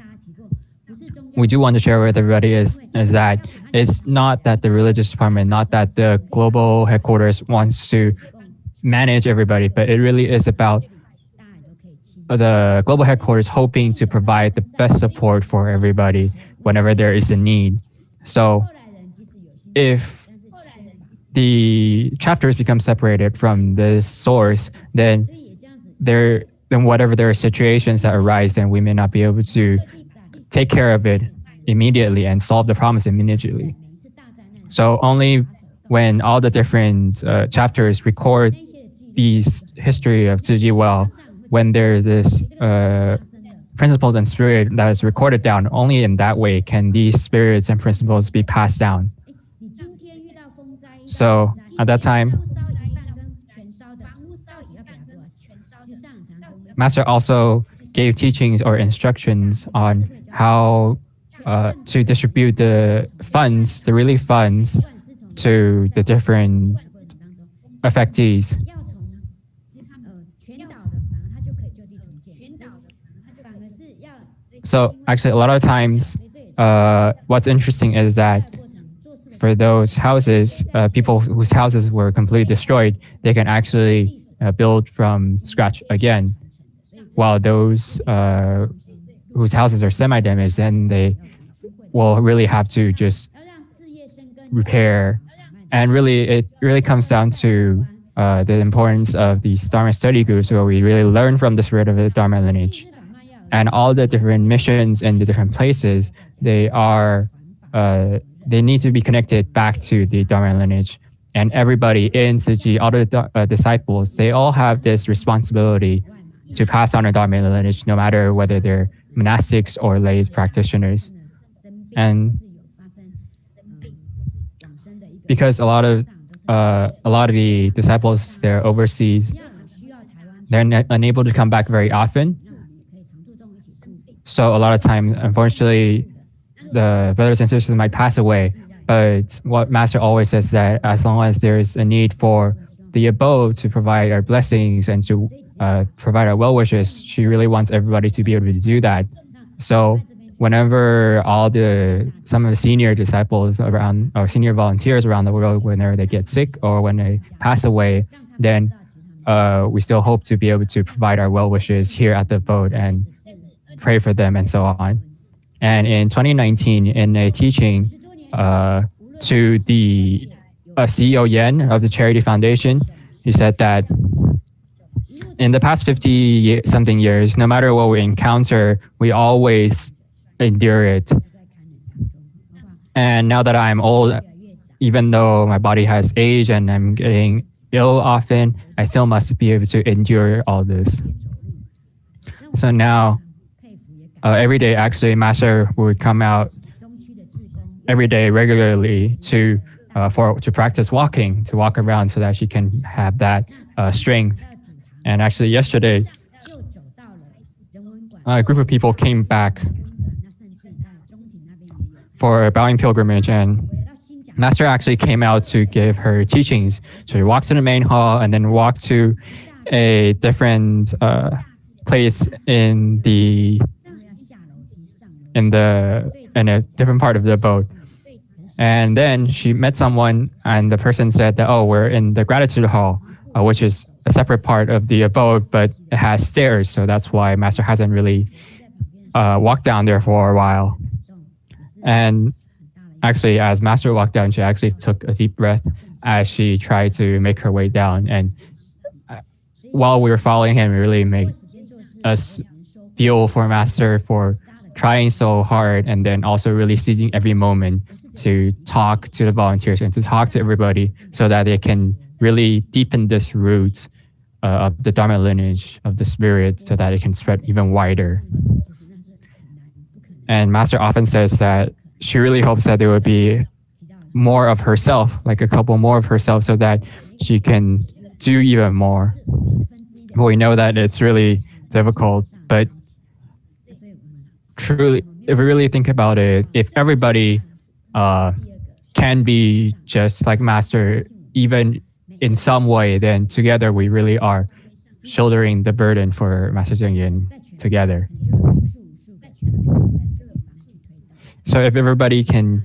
A: we do want to share with everybody is that it's not that the religious department, not that the global headquarters wants to manage everybody, but it really is about the global headquarters hoping to provide the best support for everybody whenever there is a need. So if the chapters become separated from this source, then whatever there are situations that arise, then we may not be able to take care of it immediately and solve the problems immediately. So only when all the different chapters record these history of Tzu Chi well, when there's this principles and spirit that is recorded down, only in that way can these spirits and principles be passed down. So at that time, Master also gave teachings or instructions on how to distribute the funds, the relief funds, to the different affectees. So actually, a lot of times, what's interesting is that for those houses, people whose houses were completely destroyed, they can actually build from scratch again. While those whose houses are semi-damaged, then they will really have to just repair. And really, it really comes down to the importance of these Dharma study groups, where we really learn from the spirit of the Dharma lineage. And all the different missions in the different places, they need to be connected back to the Dharma lineage. And everybody in Tzu Chi, all the disciples, they all have this responsibility to pass on the Dharma lineage, no matter whether they're monastics or lay practitioners. And because a lot of the disciples, they're overseas, they're unable to come back very often. So a lot of times, unfortunately, the brothers and sisters might pass away. But what Master always says that as long as there's a need for the abode to provide our blessings and to provide our well wishes, she really wants everybody to be able to do that. So whenever some of the senior disciples around, or senior volunteers around the world, whenever they get sick or when they pass away, then we still hope to be able to provide our well wishes here at the abode and pray for them and so on. And in 2019, in a teaching to the CEO Yan of the Charity Foundation, he said that in the past 50 something years, no matter what we encounter, we always endure it. And now that I'm old, even though my body has aged and I'm getting ill often, I still must be able to endure all this. So now, every day, actually, Master would come out every day regularly to practice walking, to walk around so that she can have that strength. And actually, yesterday, a group of people came back for a bowing pilgrimage, and Master actually came out to give her teachings. So he walked to the main hall and then walked to a different place in a different part of the boat. And then she met someone, and the person said that, oh, we're in the gratitude hall, which is a separate part of the abode, but it has stairs. So that's why Master hasn't really walked down there for a while. And actually, as Master walked down, she actually took a deep breath as she tried to make her way down. And while we were following him, it really made us feel for Master for trying so hard, and then also really seizing every moment to talk to the volunteers and to talk to everybody so that they can really deepen this root of the Dharma-lineage of the spirit so that it can spread even wider. And Master often says that she really hopes that there would be more of herself, like a couple more of herself, so that she can do even more. But we know that it's really difficult, but truly, if we really think about it, if everybody can be just like Master, even in some way, then together we really are shouldering the burden for Master Zheng Yin together. So if everybody can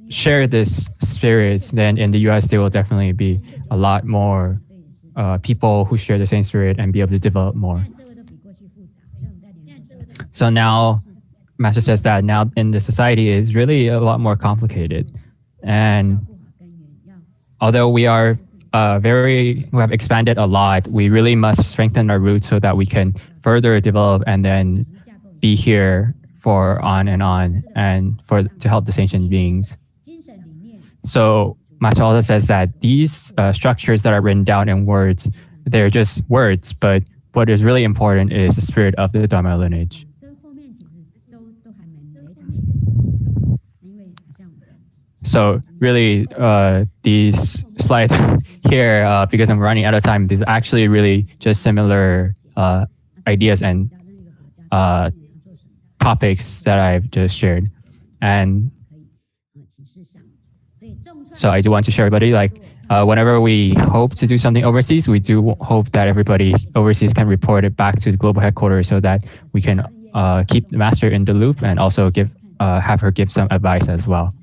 A: share this spirit, then in the US there will definitely be a lot more people who share the same spirit and be able to develop more. So now, Master says that now in the society is really a lot more complicated. And although we are we have expanded a lot, we really must strengthen our roots so that we can further develop and then be here for on and to help the sentient beings. So Master also says that these structures that are written down in words, they're just words, but what is really important is the spirit of the Dharma-lineage. So really, these slides here, because I'm running out of time, these are actually really just similar ideas and topics that I've just shared. And so I do want to share everybody, like, whenever we hope to do something overseas, we do hope that everybody overseas can report it back to the global headquarters so that we can keep the Master in the loop and also have her give some advice as well.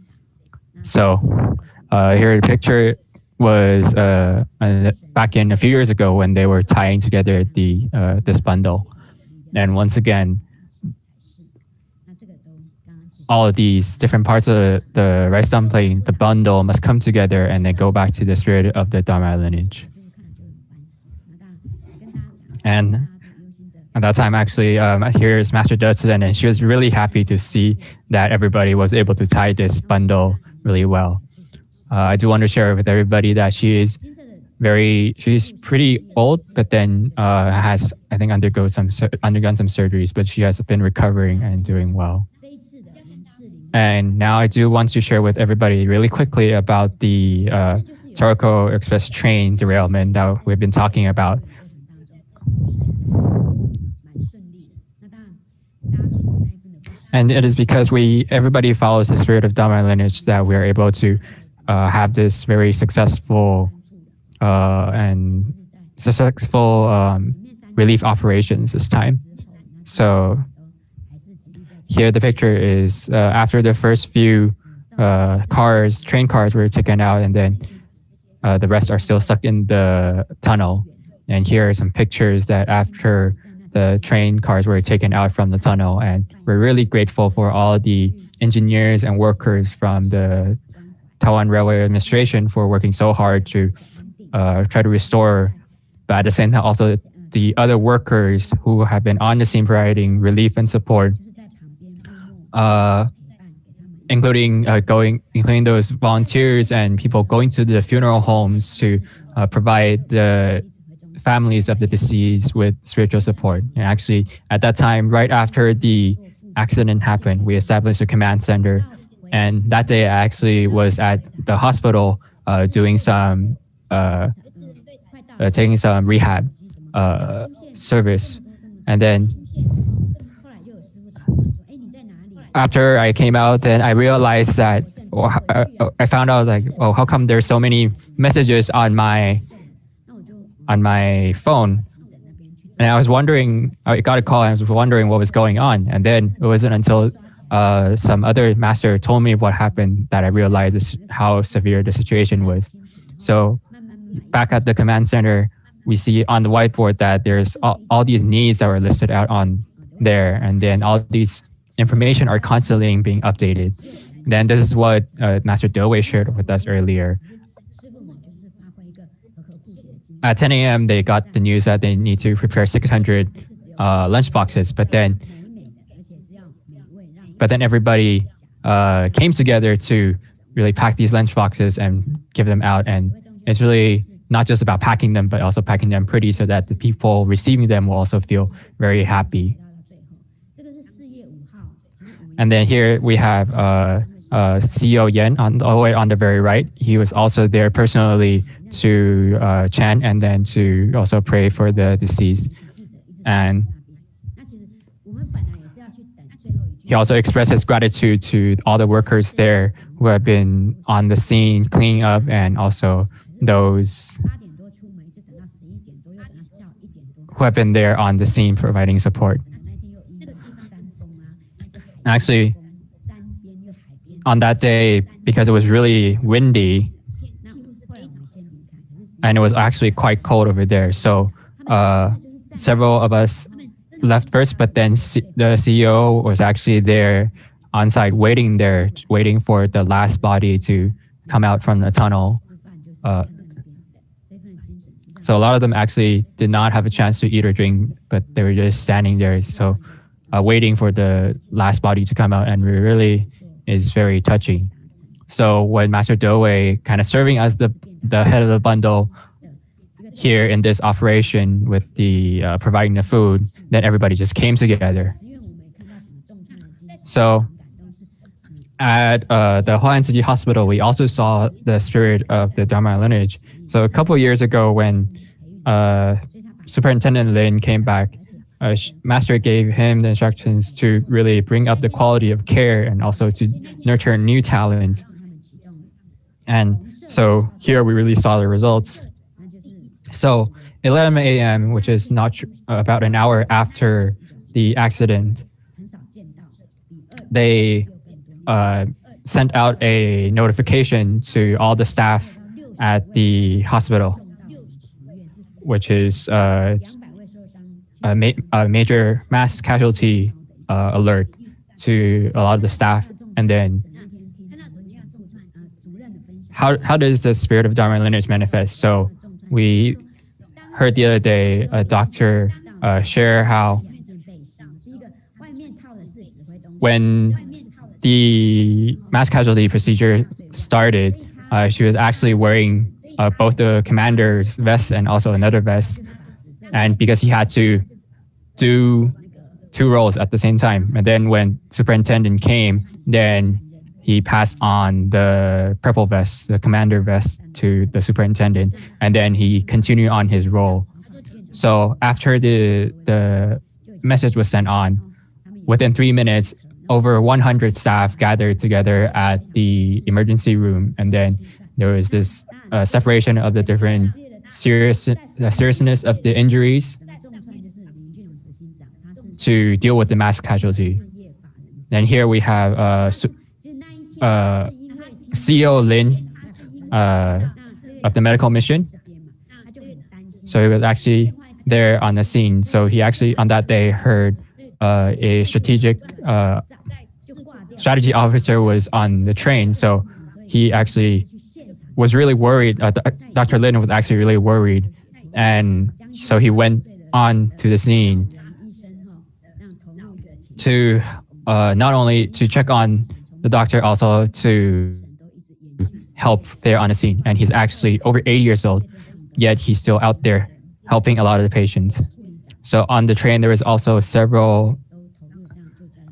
A: So here the picture was back in a few years ago when they were tying together this bundle. And once again, all of these different parts of the rice dumpling, the bundle must come together and then go back to the spirit of the Dharma-lineage. And at that time, actually, here's Master Dutton, and she was really happy to see that everybody was able to tie this bundle really well. I do want to share with everybody that she's pretty old, but then has, I think, undergone some surgeries, but she has been recovering and doing well. And now I do want to share with everybody really quickly about the Taroko Express train derailment that we've been talking about. And it is because everybody follows the spirit of Dharma-lineage that we are able to have this very successful relief operations this time. So here the picture is after the first few train cars were taken out, and then the rest are still stuck in the tunnel. And here are some pictures that after the train cars were taken out from the tunnel. And we're really grateful for all the engineers and workers from the Taiwan Railway Administration for working so hard to try to restore, but at the same time also the other workers who have been on the scene providing relief and support, including those volunteers and people going to the funeral homes to provide the families of the deceased with spiritual support. And actually, at that time, right after the accident happened, we established a command center. And that day, I actually was at the hospital doing some taking some rehab service. And then after I came out, then I realized that I found out like, oh, how come there's so many messages on my phone? And I was wondering, I got a call and I was wondering what was going on. And then it wasn't until some other master told me what happened that I realized how severe the situation was. So back at the command center, we see on the whiteboard that there's all these needs that were listed out on there. And then all these information are constantly being updated. Then this is what Master Dewey shared with us earlier. At 10 a.m., they got the news that they need to prepare 600 lunch boxes, but then everybody came together to really pack these lunch boxes and give them out. And it's really not just about packing them, but also packing them pretty so that the people receiving them will also feel very happy. And then here we have CEO Yen all the way on the very right. He was also there personally to chant and then to also pray for the deceased. And he also expressed his gratitude to all the workers there who have been on the scene cleaning up, and also those who have been there on the scene providing support. Actually, on that day, because it was really windy and it was actually quite cold over there, so several of us left first, but then the CEO was actually there on site waiting for the last body to come out from the tunnel. So a lot of them actually did not have a chance to eat or drink, but they were just standing there, so waiting for the last body to come out, and it really is very touching. So when Master Dewey kind of serving as the head of the bundle here in this operation with the providing the food, then everybody just came together. So at the Hualien City Hospital, we also saw the spirit of the Dharma-lineage. So a couple of years ago, when Superintendent Lin came back, Master gave him the instructions to really bring up the quality of care and also to nurture new talent. And so here we really saw the results. So 11 a.m., which is not about an hour after the accident, they sent out a notification to all the staff at the hospital, which is a major mass casualty alert to a lot of the staff. And then how does the spirit of Dharma-lineage manifest? So we heard the other day a doctor share how when the mass casualty procedure started, she was actually wearing both the commander's vest and also another vest. And because he had to do two roles at the same time. And then when superintendent came, then he passed on the purple vest, the commander vest, to the superintendent, and then he continued on his role. So after the message was sent on, within 3 minutes, over 100 staff gathered together at the emergency room, and then there was this separation of the different seriousness of the injuries to deal with the mass casualty. And here we have CEO Lin of the medical mission. So he was actually there on the scene. So he actually on that day heard a strategy officer was on the train. So he actually was really worried. Dr. Lin was actually really worried, and so he went on to the scene to not only to check on the doctor, also to help there on the scene. And he's actually over 80 years old, yet he's still out there helping a lot of the patients. So on the train, there was also several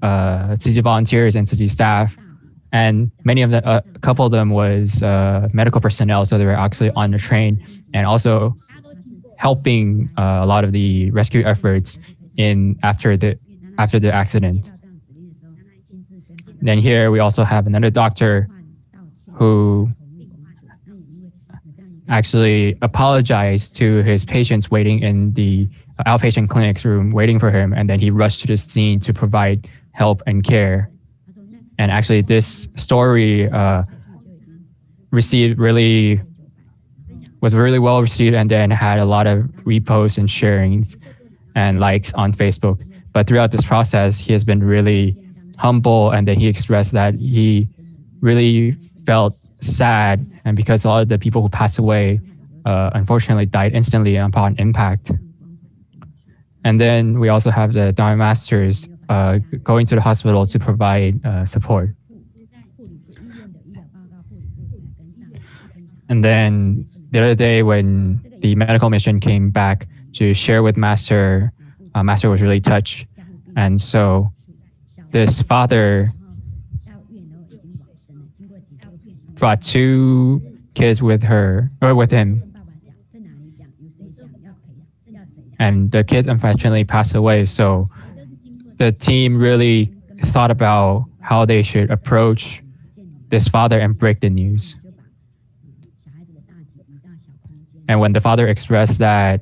A: Tzu Chi volunteers and Tzu Chi staff, and many of them, a couple of them was medical personnel. So they were actually on the train and also helping a lot of the rescue efforts in after the accident. Then here we also have another doctor who actually apologized to his patients waiting in the outpatient clinic's room, waiting for him, and then he rushed to the scene to provide help and care. And actually, this story was really well received, and then had a lot of reposts and sharings and likes on Facebook. But throughout this process, he has been really humble, and then he expressed that he really felt sad, and because a lot of the people who passed away unfortunately died instantly upon impact. And then we also have the Dharma masters going to the hospital to provide support. And then the other day when the medical mission came back to share with Master, Master was really touched. And so this father brought 2 kids with him. And the kids unfortunately passed away. So the team really thought about how they should approach this father and break the news. And when the father expressed that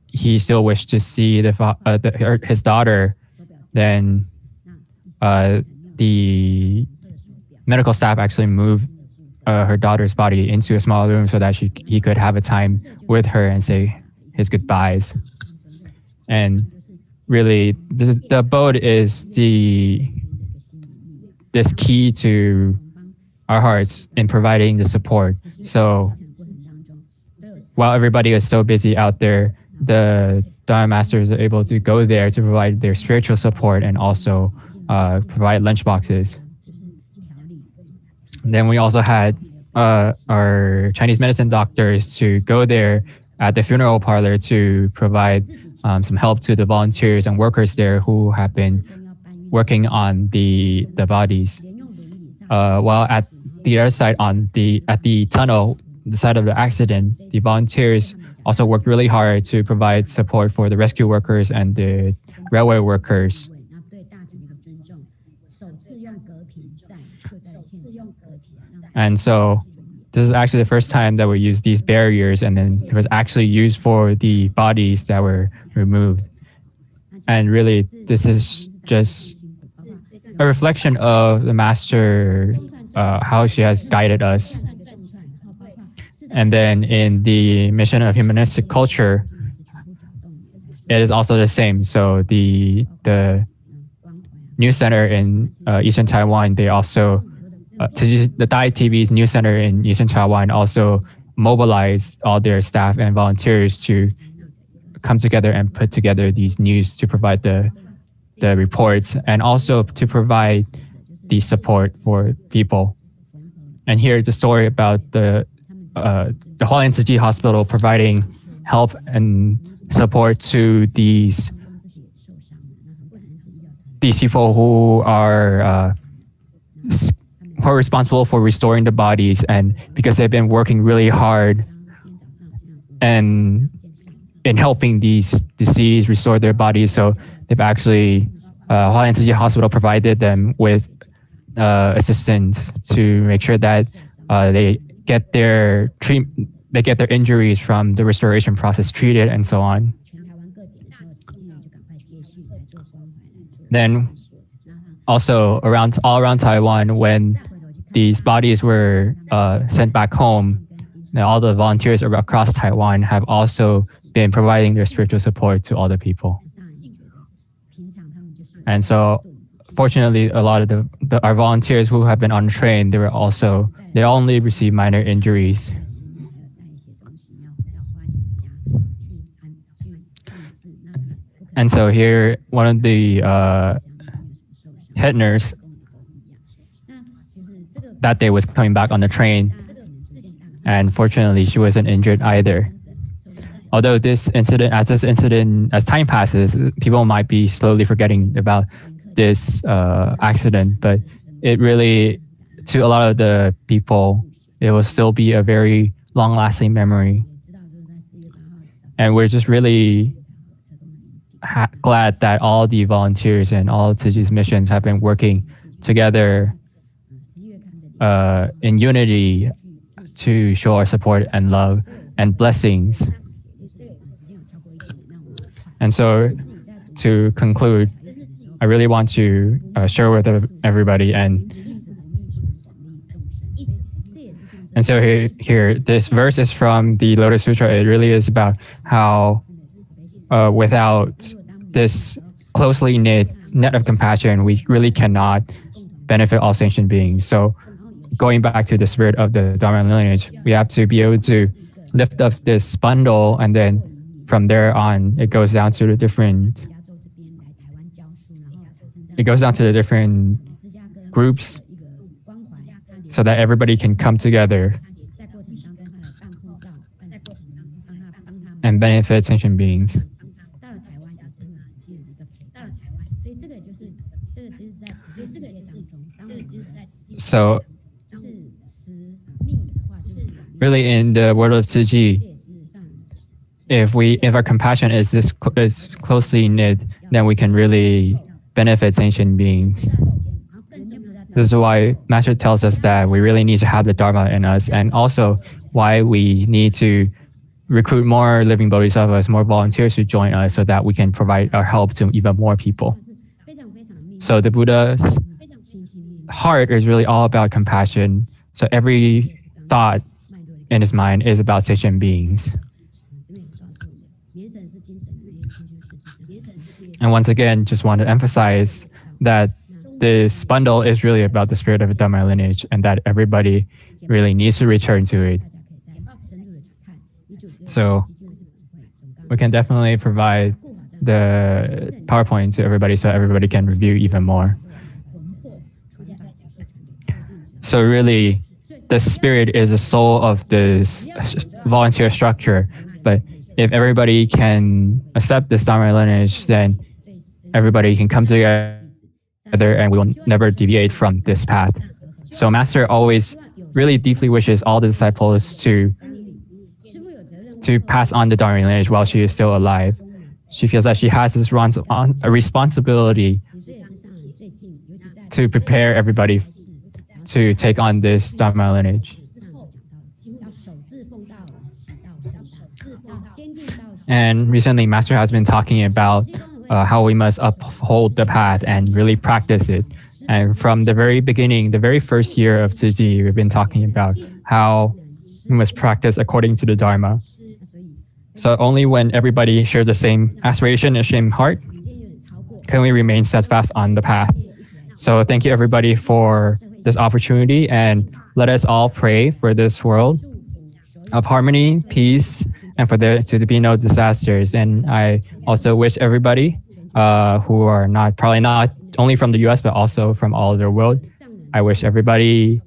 A: he still wished to see his daughter, then the medical staff actually moved her daughter's body into a small room so that he could have a time with her and say his goodbyes. And really, the boat is this key to our hearts in providing the support. So while everybody is so busy out there, the Dharma masters are able to go there to provide their spiritual support and also provide lunch boxes. And then we also had our Chinese medicine doctors to go there at the funeral parlor to provide some help to the volunteers and workers there who have been working on the bodies. While at the other side, at the tunnel, the side of the accident, the volunteers also worked really hard to provide support for the rescue workers and the railway workers. And so this is actually the first time that we used these barriers, and then it was actually used for the bodies that were removed. And really, this is just a reflection of the Master, how she has guided us. And then in the mission of humanistic culture, it is also the same. So the news center in Eastern Taiwan, they also the Dai TV's news center in Eastern Taiwan also mobilized all their staff and volunteers to come together and put together these news to provide the reports and also to provide the support for people. And here's a story about the Hualien Tzu Chi Hospital providing help and support to these people who are responsible for restoring the bodies, and because they've been working really hard and in helping these deceased restore their bodies. So they've actually Hualien Tzu Chi Hospital provided them with assistance to make sure that they get their injuries from the restoration process treated and so on. Then also all around Taiwan, when these bodies were sent back home, And all the volunteers across Taiwan have also been providing their spiritual support to all the people. And so, fortunately, a lot of our volunteers who have been untrained, they only received minor injuries. And so here, one of the head nurse that day was coming back on the train, and fortunately, she wasn't injured either. Although as time passes, people might be slowly forgetting about this accident, but it really, to a lot of the people, it will still be a very long-lasting memory. And we're just really glad that all the volunteers and all of Tzu Chi's missions have been working together in unity to show our support and love and blessings. And so, to conclude, I really want to share with everybody, and so here, this verse is from the Lotus Sutra. It really is about how without this closely knit net of compassion, we really cannot benefit all sentient beings. So, going back to the spirit of the Dharma-lineage, we have to be able to lift up this bundle, and then from there on, it goes down to the different groups, so that everybody can come together and benefit sentient beings. So, really, in the world of Tzu Chi, if our compassion is closely knit, then we can really benefit sentient beings. This is why Master tells us that we really need to have the Dharma in us, and also why we need to recruit more living bodhisattvas, more volunteers to join us, so that we can provide our help to even more people. So the Buddha's heart is really all about compassion. So every thought in his mind is about sentient beings. And once again, just want to emphasize that this bundle is really about the spirit of the Dharma-lineage, and that everybody really needs to return to it. So we can definitely provide the PowerPoint to everybody so everybody can review even more. So really, the spirit is the soul of this volunteer structure. But if everybody can accept this Dharma-lineage, then everybody can come together and we will never deviate from this path. So Master always really deeply wishes all the disciples to pass on the Dharma-lineage while she is still alive. She feels that she has this a responsibility to prepare everybody to take on this Dharma-lineage. And recently, Master has been talking about how we must uphold the path and really practice it. And from the very beginning, the very first year of Tzu Chi, we've been talking about how we must practice according to the Dharma. So only when everybody shares the same aspiration and same heart can we remain steadfast on the path. So thank you everybody for this opportunity, and let us all pray for this world of harmony, peace, and for there to be no disasters. And I also wish everybody who are probably not only from the US, but also from all over the world, I wish everybody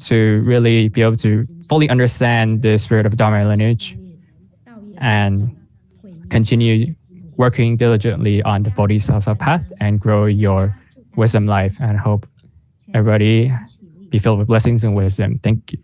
A: to really be able to fully understand the spirit of Dharma-lineage and continue working diligently on the Bodhisattva path and grow your wisdom life. And I hope everybody be filled with blessings and wisdom. Thank you.